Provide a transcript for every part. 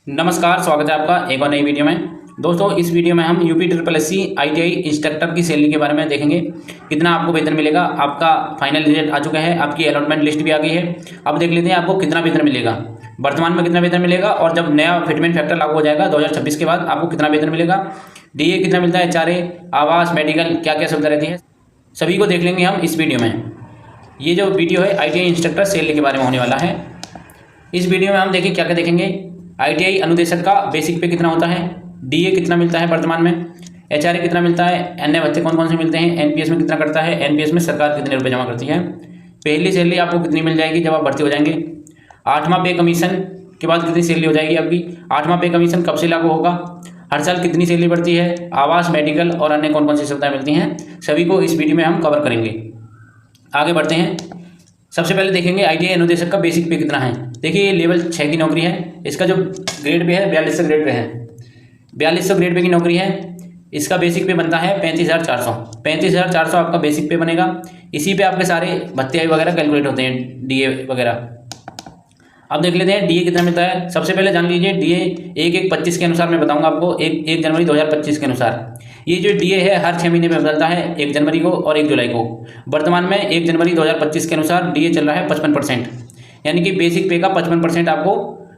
नमस्कार, स्वागत है आपका एक और नई वीडियो में। दोस्तों, इस वीडियो में हम यूपी ITI इंस्ट्रक्टर की सैलरी के बारे में देखेंगे। कितना आपको वेतन मिलेगा। आपका फाइनल रिजल्ट आ चुका है, आपकी अलॉटमेंट लिस्ट भी आ गई है। अब देख लेते हैं आपको कितना वेतन मिलेगा, वर्तमान में कितना वेतन मिलेगा और जब नया फिटमेंट फैक्टर लागू हो जाएगा 2026 के बाद आपको कितना वेतन मिलेगा, DA कितना मिलता है, HRA, आवास, मेडिकल, क्या क्या सुविधा रहती है, सभी को देख लेंगे हम इस वीडियो में। ये जो वीडियो है ITI इंस्ट्रक्टर सैलरी के बारे में होने वाला है। इस वीडियो में हम देखिए क्या क्या देखेंगे। ITI अनुदेशक का बेसिक पे कितना होता है, DA कितना मिलता है वर्तमान में, HRA कितना मिलता है, अन्य भत्ते कौन कौन से मिलते हैं, NPS में कितना करता है, NPS में सरकार कितने रुपए जमा करती है, पहली सैलरी आपको कितनी मिल जाएगी जब आप भर्ती हो जाएंगे, 8वां पे कमीशन के बाद कितनी सैलरी हो जाएगी आपकी, 8वां पे कमीशन कब से लागू होगा, हर साल कितनी सैलरी बढ़ती है, आवास, मेडिकल और अन्य कौन कौन सी सुविधाएं मिलती हैं, सभी को इस वीडियो में हम कवर करेंगे। आगे बढ़ते हैं। सबसे पहले देखेंगे ITI अनुदेशक का बेसिक पे कितना है। देखिए, ये लेवल 6 की नौकरी है। इसका जो ग्रेड पे है 4200 ग्रेड पे है, 4200 ग्रेड पे की नौकरी है। इसका बेसिक पे बनता है 35,400। 35,400 आपका बेसिक पे बनेगा। इसी पे आपके सारे भत्ते वगैरह कैलकुलेट होते हैं, DA वगैरह। अब देख लेते हैं DA कितना मिलता है। सबसे पहले जान लीजिए DA 1/1/25 के अनुसार मैं बताऊंगा आपको, 1 जनवरी 2025 के अनुसार। ये जो DA है हर 6 महीने में बदलता है, 1 जनवरी को और 1 जुलाई को। वर्तमान में 1 जनवरी 2025 के अनुसार DA चल रहा है 55%, यानी कि बेसिक पे का 55% आपको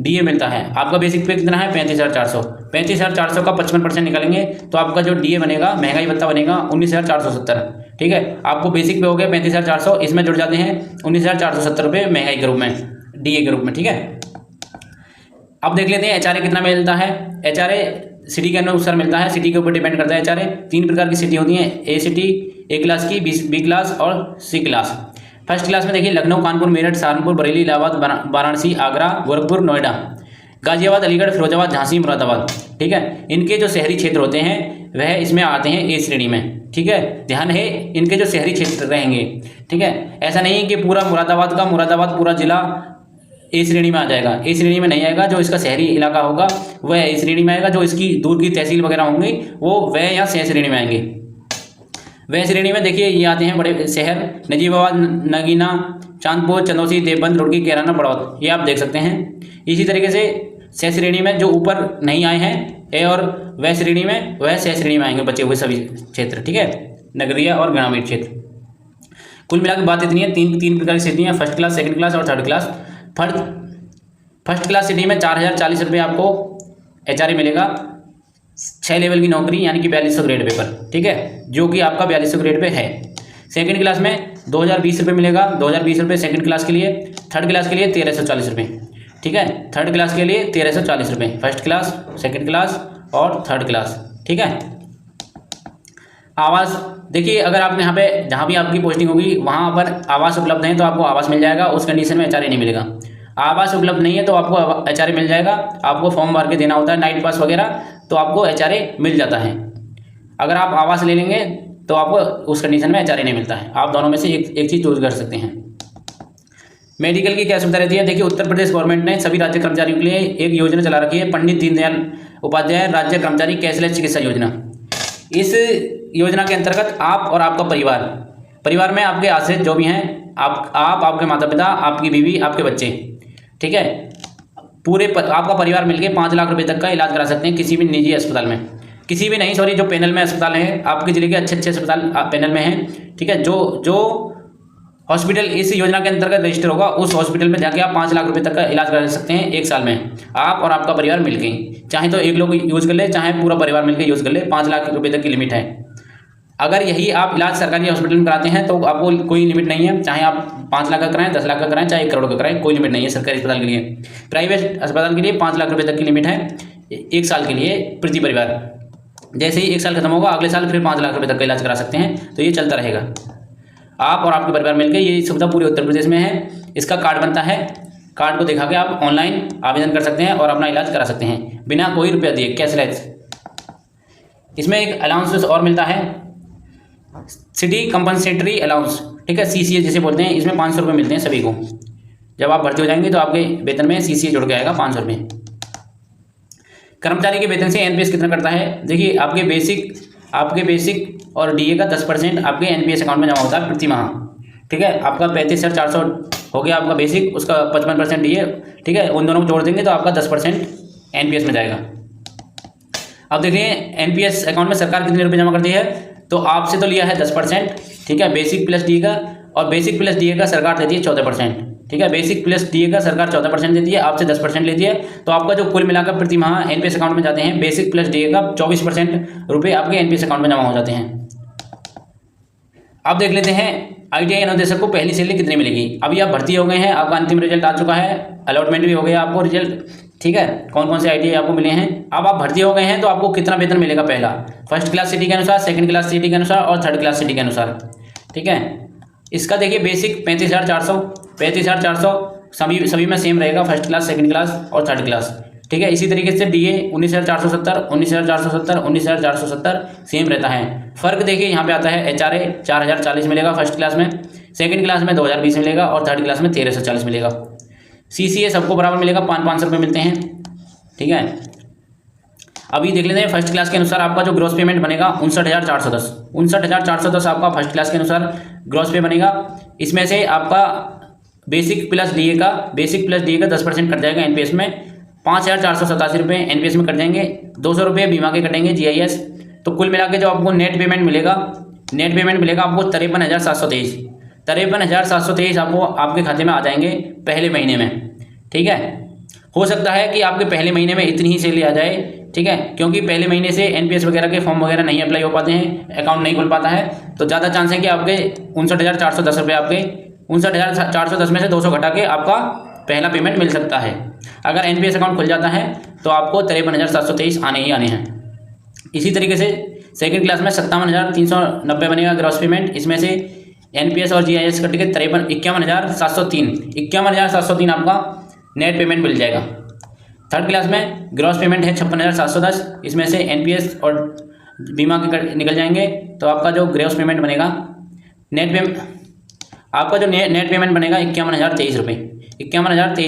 DA मिलता है। आपका बेसिक पे कितना है 35,400। 35,400 का 55% निकालेंगे तो आपका जो DA बनेगा, महंगाई भत्ता बनेगा 19,470। ठीक है, आपको बेसिक पे हो गया 35,400, इसमें जुड़ जाते हैं 19,470 रुपये महंगाई के रूप में, DA के रूप में। ठीक है, अब देख लेते हैं HRA कितना मिलता है। HRA सिटी के अनुसार मिलता है, सिटी के ऊपर डिपेंड करता है। HRA 3 प्रकार की सिटी होती हैं, A सिटी, A क्लास की, B क्लास और C क्लास। फर्स्ट क्लास में देखिए लखनऊ, कानपुर, मेरठ, सहारनपुर, बरेली, इलाहाबाद, वाराणसी, आगरा, गोरखपुर, नोएडा, गाजियाबाद, अलीगढ़, फिरोजाबाद, झांसी, मुरादाबाद। ठीक है, इनके जो शहरी क्षेत्र होते हैं वह इसमें आते हैं A श्रेणी में। ठीक है, ध्यान है, इनके जो शहरी क्षेत्र रहेंगे। ठीक है, ऐसा नहीं कि पूरा मुरादाबाद पूरा जिला A श्रेणी में आ जाएगा। A श्रेणी में नहीं आएगा। जो इसका शहरी इलाका होगा वह A श्रेणी में आएगा। जो इसकी दूर की तहसील वगैरह होंगी वो वह या C श्रेणी में आएंगे। वह श्रेणी में देखिए ये आते हैं बड़े शहर, नजीबाबाद, नगीना, चांदपुर, चंदौसी, देवबंद, रुड़की, कैराना, बड़ौद, ये आप देख सकते हैं। इसी तरीके से C श्रेणी में जो ऊपर नहीं आए हैं A और वह श्रेणी में, वह C श्रेणी में आएंगे बचे हुए सभी क्षेत्र। ठीक है, नगरीय और ग्रामीण क्षेत्र। कुल मिलाकर बात इतनी है। तीन प्रकार की सिटी हैं, फर्स्ट क्लास, सेकंड क्लास और third class. First class city में 4,040 रुपये आपको HRA मिलेगा, 6 लेवल की नौकरी, यानी कि 4200 ग्रेड पे पर। ठीक है, जो कि आपका 4200 ग्रेड पे है। सेकंड क्लास में 2,020 रुपये मिलेगा, 2,020 रुपये सेकंड क्लास के लिए। थर्ड क्लास के लिए 1,340 रुपये। ठीक है, थर्ड क्लास के लिए 1,340 रुपये, फर्स्ट क्लास, सेकंड क्लास और थर्ड क्लास। ठीक है, आवास देखिए, अगर आप यहाँ पे जहाँ भी आपकी पोस्टिंग होगी वहाँ पर आवास उपलब्ध है तो आपको आवास मिल जाएगा। उस कंडीशन में HRA नहीं मिलेगा। आवास उपलब्ध नहीं है तो आपको HRA मिल जाएगा। आपको फॉर्म भर के देना होता है, नाइट पास वगैरह, तो आपको HRA मिल जाता है। अगर आप आवास ले लेंगे तो आपको उस कंडीशन में HRA नहीं मिलता है। आप दोनों में से एक चीज़ चूज कर सकते हैं। मेडिकल की क्या सुविधा रहती है। देखिए, उत्तर प्रदेश गवर्नमेंट ने सभी राज्य कर्मचारियों के लिए एक योजना चला रखी है, पंडित दीनदयाल उपाध्याय राज्य कर्मचारी कैशलेस चिकित्सा योजना। इस योजना के अंतर्गत आप और आपका परिवार में आपके आश्रित जो भी हैं, आप आपके माता पिता, आपकी बीवी, आपके बच्चे, ठीक है, आपका परिवार मिलकर 5 लाख रुपए तक का इलाज करा सकते हैं किसी भी निजी अस्पताल में। किसी भी नहीं, सॉरी, जो पैनल में अस्पताल हैं, आपके जिले के अच्छे अस्पताल पैनल में हैं। ठीक है, जो हॉस्पिटल इस योजना के अंतर्गत रजिस्टर होगा उस हॉस्पिटल में जाके आप 5 लाख रुपए तक का इलाज करा सकते हैं 1 साल में, आप और आपका परिवार मिलकर। चाहे तो एक लोग यूज़ कर ले, चाहे पूरा परिवार मिलकर यूज़ कर ले, 5 लाख रुपए तक की लिमिट है। अगर यही आप इलाज सरकारी हॉस्पिटल में कराते हैं तो आपको कोई लिमिट नहीं है, चाहे आप 5 लाख का कराएं, 10 लाख का कराएं, चाहे 1 करोड़ का कराएं, कोई लिमिट नहीं है सरकारी अस्पताल के लिए। प्राइवेट अस्पताल के लिए 5 लाख रुपए तक की लिमिट है 1 साल के लिए प्रति परिवार। जैसे ही 1 साल खत्म होगा अगले साल फिर 5 लाख रुपए तक का इलाज करा सकते हैं। तो ये चलता रहेगा। आप और आपके परिवार मिलकर, ये सुविधा पूरे उत्तर प्रदेश में है। इसका कार्ड बनता है, कार्ड को दिखा के आप ऑनलाइन आवेदन कर सकते हैं और अपना इलाज करा सकते हैं बिना कोई रुपया दिए, कैशलेस। इसमें एक अलाउंस और मिलता है, सिटी कंपनसेटरी अलाउंस। ठीक है, CCA जिसे बोलते हैं। इसमें 500 रुपये मिलते हैं सभी को। जब आप भर्ती हो जाएंगे तो आपके वेतन में CCA जुड़ के आएगा 500 रुपये। कर्मचारी के वेतन से NPS कितना करता है। देखिए, आपके बेसिक और DA का 10% आपके NPS अकाउंट में जमा होता है प्रति माह। ठीक है, आपका 35,400 हो गया आपका बेसिक, उसका 55% DA। ठीक है, उन दोनों को जोड़ देंगे तो आपका 10% एनपीएस में जाएगा। अब देखिए एनपीएस अकाउंट में सरकार कितने रुपये जमा करती है, तो आपसे तो लिया है 10%, ठीक है, बेसिक प्लस डीए का, और बेसिक प्लस डीए का सरकार देती है 14%, ठीक है, बेसिक प्लस डीए का सरकार 14% देती है, आपसे 10% लेती है। तो आपका जो कुल मिलाकर प्रति माह एनपीएस अकाउंट में जाते हैं बेसिक प्लस डीए का 24% रुपये आपके एनपीएस अकाउंट में जमा हो जाते हैं। अब देख लेते हैं आईटीआई अनुदेशक को पहली सैलरी कितनी मिलेगी। अभी आप भर्ती हो गए हैं, आपका अंतिम रिजल्ट आ चुका है, अलॉटमेंट भी हो गया आपको रिजल्ट, ठीक है, कौन कौन से आईटीआई आपको मिले हैं। अब आप भर्ती हो गए हैं तो आपको कितना वेतन मिलेगा, पहला फर्स्ट क्लास सिटी के अनुसार, सेकंड क्लास सिटी के अनुसार और थर्ड क्लास सिटी के अनुसार, ठीक है। इसका देखिए बेसिक 35,400 सभी में सेम रहेगा, फर्स्ट क्लास, सेकंड क्लास और थर्ड क्लास, ठीक है। इसी तरीके से डीए 19,470 सेम रहता है। फ़र्क देखिए यहाँ पे आता है एचआरए 4,040 मिलेगा फर्स्ट क्लास में, सेकंड क्लास में 2,020 मिलेगा और थर्ड क्लास में 1,340 मिलेगा। सीसीए सबको बराबर मिलेगा, 500 रुपये मिलते हैं, ठीक है। अभी देख लेते हैं फर्स्ट क्लास के अनुसार आपका जो ग्रॉस पेमेंट बनेगा 59,410 आपका फर्स्ट क्लास के अनुसार ग्रॉस पे बनेगा। इसमें से आपका बेसिक प्लस डीए का 10% कट जाएगा एनपीएस में, 5,487 रुपये एनपीएस में कट जाएंगे, 200 रुपये बीमा के कटेंगे जीआईएस। तो कुल मिला के जो आपको नेट पेमेंट मिलेगा आपको 53,723 आपको आपके खाते में आ जाएंगे पहले महीने में, ठीक है। हो सकता है कि आपके पहले महीने में इतनी ही सैलरी आ जाए, ठीक है, क्योंकि पहले महीने से एनपीएस वगैरह के फॉर्म वगैरह नहीं अप्लाई हो पाते हैं, अकाउंट नहीं खुल पाता है, तो ज़्यादा चांस है कि आपके 59,410 रुपये, आपके 59,410 में से 200 घटा के आपका पहला पेमेंट मिल सकता है। अगर एनपीएस अकाउंट खुल जाता है तो आपको 53,723 आने ही आने हैं। इसी तरीके से सेकंड क्लास में 57,390 बनेगा ग्रॉस पेमेंट, इसमें से एनपीएस और जीआईएस कट के 51,703 आपका नेट पेमेंट मिल जाएगा। थर्ड क्लास में ग्रॉस पेमेंट है 56,710, इसमें से एनपीएस और बीमा के निकल जाएंगे, तो आपका जो ग्रॉस पेमेंट बनेगा नेट पेमेंट बनेगा 51,023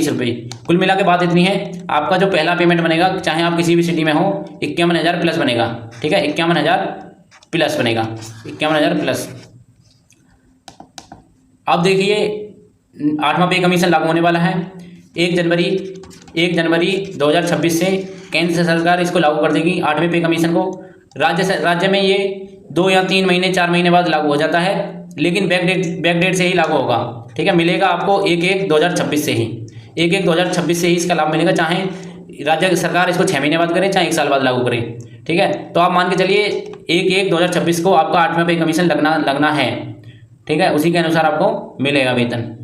रुपये। कुल मिला के बात इतनी है। आपका जो पहला पेमेंट बनेगा, चाहे आप किसी भी सिटी में हो, 51,000 प्लस बनेगा, ठीक है, 51,000 प्लस बनेगा, 51,000 प्लस। अब देखिए 8वां पे कमीशन लागू होने वाला है 1 जनवरी 2026 से केंद्र सरकार इसको लागू कर देगी 8वें पे कमीशन को। राज्य में ये 2 या 3 महीने 4 महीने बाद लागू हो जाता है, लेकिन बैक डेट से ही लागू होगा, ठीक है। मिलेगा आपको 1/1/2026 से ही, 1/1/2026 से ही इसका लाभ मिलेगा, चाहे राज्य सरकार इसको 6 महीने बाद करे, चाहे 1 साल बाद लागू करे, ठीक है। तो आप मान के चलिए 1/1/2026 को आपका 8वां पे कमीशन लगना है, ठीक है, उसी के अनुसार आपको मिलेगा वेतन।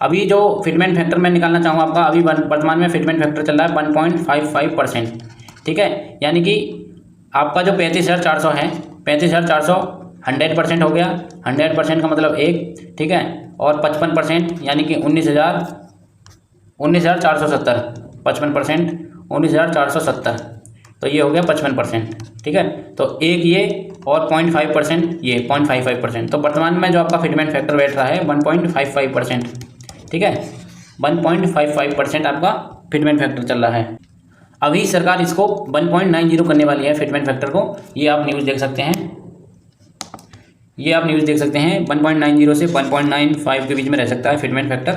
अभी जो फिटमेंट फैक्टर मैं निकालना चाहूँगा आपका, अभी वर्तमान में फिटमेंट फैक्टर चल रहा है 1.55%, ठीक है, यानी कि आपका जो 35,400 है, 35,400 100% हो गया, 100% का मतलब 1, ठीक है, और 55% यानी कि 19,470, 55% 19,470, तो ये हो गया 55%, ठीक है। तो एक ये और 0.5% ये 0.55%, तो वर्तमान में जो आपका फिटमेंट फैक्टर बैठ रहा है 1.55%, ठीक है, 1.55% आपका फिटमेंट फैक्टर चल रहा है। अभी सरकार इसको 1.90 करने वाली है फिटमेंट फैक्टर को, ये आप न्यूज़ देख सकते हैं, 1.90 से 1.95 के बीच में रह सकता है फिटमेंट फैक्टर।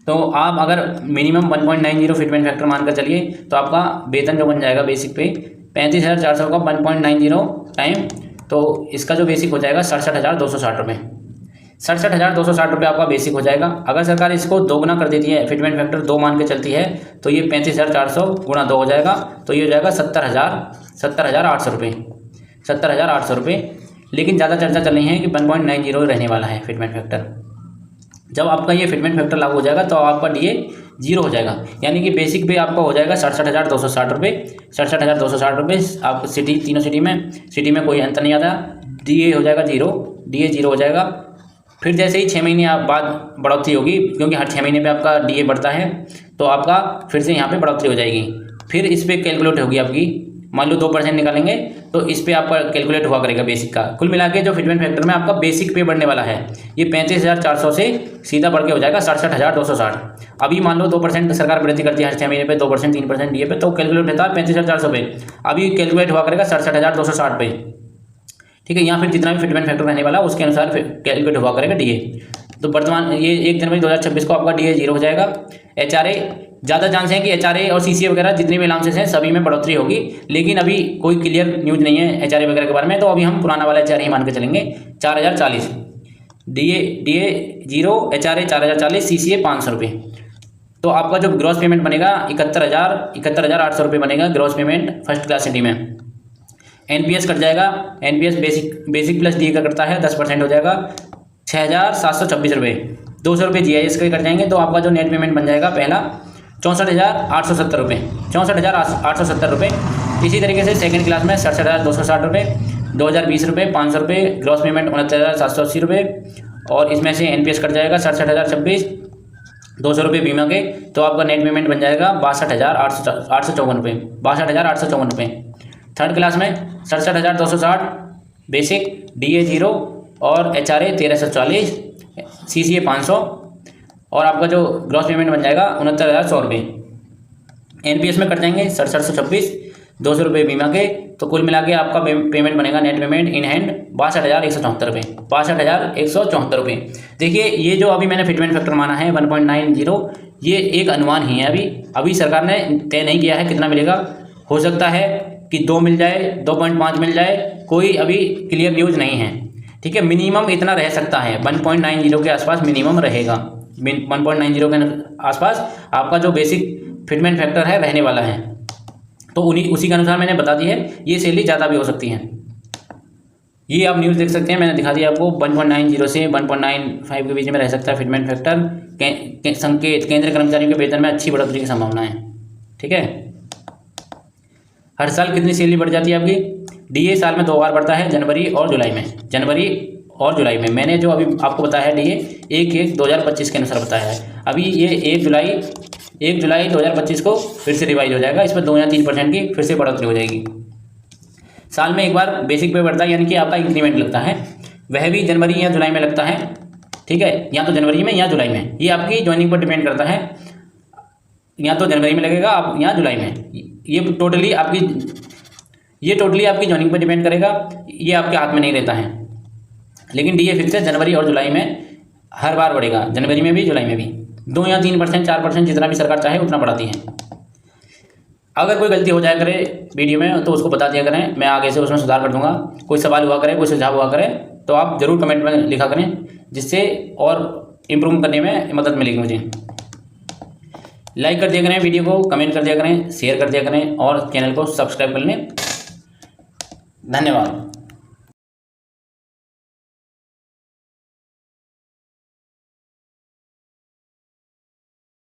तो आप अगर मिनिमम 1.90 फिटमेंट फैक्टर मानकर चलिए, तो आपका वेतन जो बन जाएगा बेसिक पे 35,400 का 1.90 टाइम, तो इसका जो बेसिक हो जाएगा 67,260 रुपये, 67,260 रुपये आपका बेसिक हो जाएगा। अगर सरकार इसको दोगुना कर देती है, फिटमेंट फैक्टर 2 मान के चलती है, तो ये 35,400 गुणा 2 हो जाएगा, तो ये हो जाएगा 70,800 रुपये, 70,800 रुपये। लेकिन ज़्यादा चर्चा चल रही है कि 1.90 रहने वाला है फिटमेंट फैक्टर। जब आपका ये फिटमेंट फैक्टर लागू हो जाएगा तो आपका डीए 0 हो जाएगा, यानी कि बेसिक पे आपका हो जाएगा 67,260 रुपये, 67,260 रुपये। आप तीनों सिटी में कोई अंतर नहीं आता, डीए हो जाएगा 0, डीए 0 हो जाएगा। फिर जैसे ही 6 महीने बाद बढ़ोतरी होगी, क्योंकि हर 6 महीने पे आपका डीए बढ़ता है, तो आपका फिर से यहाँ पे बढ़ोतरी हो जाएगी। फिर इस पर कैलकुलेट होगी आपकी, मान लो 2% निकालेंगे तो इस पर आपका कैलकुलेट हुआ करेगा बेसिक का। कुल मिला के जो फिटमेंट फैक्टर में आपका बेसिक पे बढ़ने वाला है, ये 35,400 से सीधा बढ़ के हो जाएगा 67,260। अभी मान लो 2% सरकार वृद्धि करती है हर 6 महीने पे, 2% 3% डीए पे, तो कैलकुलेट होता है 35,400 पे, अभी कैलकुलेट हुआ करेगा 67,260 पे, ठीक है। यहाँ फिर जितना भी फिटमेंट फैक्टर रहने वाला उसके अनुसार कैलकुलेट हुआ करेगा डीए। तो वर्तमान ये 1 जनवरी 2026 को आपका DA 0 हो जाएगा। HRA ज़्यादा चांस है कि HRA और CCA वगैरह जितनी भी अलाउंसेस हैं सभी में बढ़ोतरी होगी, लेकिन अभी कोई क्लियर न्यूज़ नहीं है HRA वगैरह के बारे में, तो अभी हम पुराना वाला HRA ही मान के चलेंगे 4040। DA 0, HRA 4040, CCA 500 रुपये। तो आपका जो ग्रॉस पेमेंट बनेगा 71,800 रुपये बनेगा gross payment first class city में। NPS कट जाएगा, NPS बेसिक प्लस DA का कटता है 10% हो जाएगा 6,726 रुपये। 200 रुपये GIS के कट जाएंगे, तो आपका जो नेट पेमेंट बन जाएगा पहला 64,870 रुपये, 64,870 रुपये। इसी तरीके से सेकंड क्लास में 67,260 रुपये, 2,020 रुपये, 500 रुपये ग्रॉस पेमेंट 69,780 रुपये, और इसमें से NPS कट जाएगा 67,026, 200 रुपये बीमा के, तो आपका नेट पेमेंट बन जाएगा 62,854 रुपये, 62,854 रुपये। थर्ड क्लास में 67,260 बेसिक, DA 0 और HRA 1,340, CCA 500, और आपका जो ग्रॉस पेमेंट बन जाएगा 69,100 रुपये। NPS में कट जाएंगे 67,126, 200 रुपये बीमा के, तो कुल मिला के आपका पेमेंट बनेगा नेट पेमेंट इन हैंड 62,174 रुपये, 62,174 रुपये। देखिए ये जो अभी मैंने फिटमेंट फैक्टर माना है 1.90, ये एक अनुमान ही है, अभी सरकार ने तय नहीं किया है कितना मिलेगा। हो सकता है कि 2 मिल जाए, 2.5 मिल जाए, कोई अभी क्लियर न्यूज़ नहीं है। ठीक है, मिनिमम इतना रह सकता है, 1.90 के आसपास मिनिमम रहेगा। 1.90 के आसपास आपका जो बेसिक फिटमेंट फैक्टर है रहने वाला है, तो उसी के अनुसार मैंने बता दी है। ये सैलरी ज़्यादा भी हो सकती है। ये आप न्यूज़ देख सकते हैं, मैंने दिखा दिया आपको। 1.90 से 1.95 के बीच में रह सकता है फिटमेंट फैक्टर। संकेत केंद्रीय कर्मचारियों के वेतन में अच्छी बढ़ोतरी की संभावना है। ठीक है, हर साल कितनी सैलरी बढ़ जाती है आपकी? DA साल में 2 बार बढ़ता है, जनवरी और जुलाई में। मैंने जो अभी आपको बताया है DA 1/1/2025 के अनुसार बताया है। अभी ये 1 जुलाई 2025 को फिर से रिवाइज हो जाएगा, इसमें 2 या 3% की फिर से बढ़ोतरी हो जाएगी। साल में एक बार बेसिक पे बढ़ता है, यानी कि आपका इंक्रीमेंट लगता है, वह भी जनवरी या जुलाई में लगता है। ठीक है, या तो जनवरी में या जुलाई में, ये आपकी ज्वाइनिंग पर डिपेंड करता है। या तो जनवरी में लगेगा आप या जुलाई में, ये टोटली आपकी ज्वाइनिंग पर डिपेंड करेगा, ये आपके हाथ में नहीं रहता है। लेकिन DA फिक्स है, जनवरी और जुलाई में हर बार बढ़ेगा, जनवरी में भी जुलाई में भी। 2 या 3%, 4%, जितना भी सरकार चाहे उतना बढ़ाती है। अगर कोई गलती हो जाए करे वीडियो में तो उसको बता दिया करें, मैं आगे से उसमें सुधार कर दूंगा। कोई सवाल हुआ करे, कोई सुझाव हुआ करे, तो आप ज़रूर कमेंट में लिखा करें, जिससे और इम्प्रूव करने में मदद मिलेगी मुझे। लाइक कर दिया करें वीडियो को, कमेंट कर दिया करें, शेयर कर दिया करें, और चैनल को सब्सक्राइब कर लें। धन्यवाद।